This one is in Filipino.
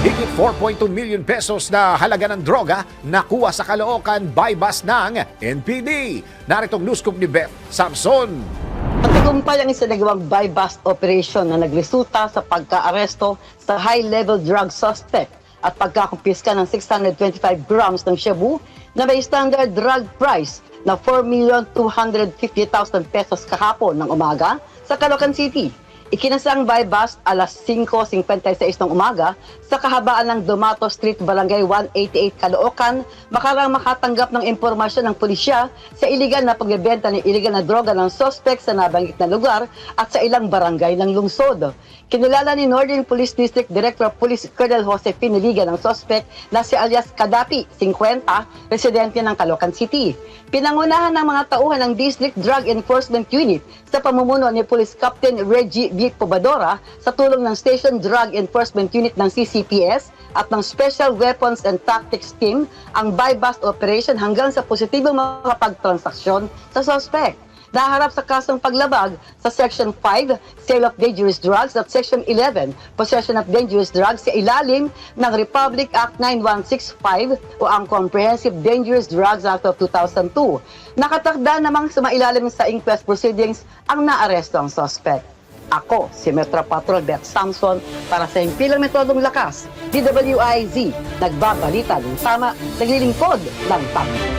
Higit 4.2 million pesos na halaga ng droga nakuha sa Caloocan bypass ng NPD. Naritong news scoop ni Beth Samson. Matagumpay ang isinagawang buy-bust operation na nagresulta sa pagka-aresto sa high-level drug suspect at pagkakumpiska ng 625 grams ng shabu na may standard drug price na 4,250,000 pesos kahapon ng umaga sa Caloocan City. Ikinasang buy-bust alas 5:56 ng umaga sa kahabaan ng Domato Street, Barangay 188, Caloocan, makarang makatanggap ng impormasyon ng pulisya sa iligal na pagbebenta ng iligal na droga ng suspect sa nabanggit na lugar at sa ilang barangay ng lungsod. Kinilala ni Northern Police District Director Police Colonel Jose Piniliga ng suspect na si alias Kadapi, 50, residente ng Caloocan City. Pinangunahan ng mga tauhan ng District Drug Enforcement Unit sa pamumuno ni Police Captain Reggie V. Pobadora sa tulong ng Station Drug Enforcement Unit ng CCPS at ng Special Weapons and Tactics Team ang buy-bust operation hanggang sa positibong makapagtransaksyon sa suspect. Naharap sa kasong paglabag sa Section 5, Sale of Dangerous Drugs at Section 11, Possession of Dangerous Drugs sa ilalim ng Republic Act 9165 o ang Comprehensive Dangerous Drugs Act of 2002. Nakatakda namang sumailalim sa inquest proceedings ang naaresto ang suspect. Ako, si Metro Patrol Beth Samson para sa Himpilang Metodong Lakas, DWIZ, nagbabalita ng tama, naglilingkod ng tama.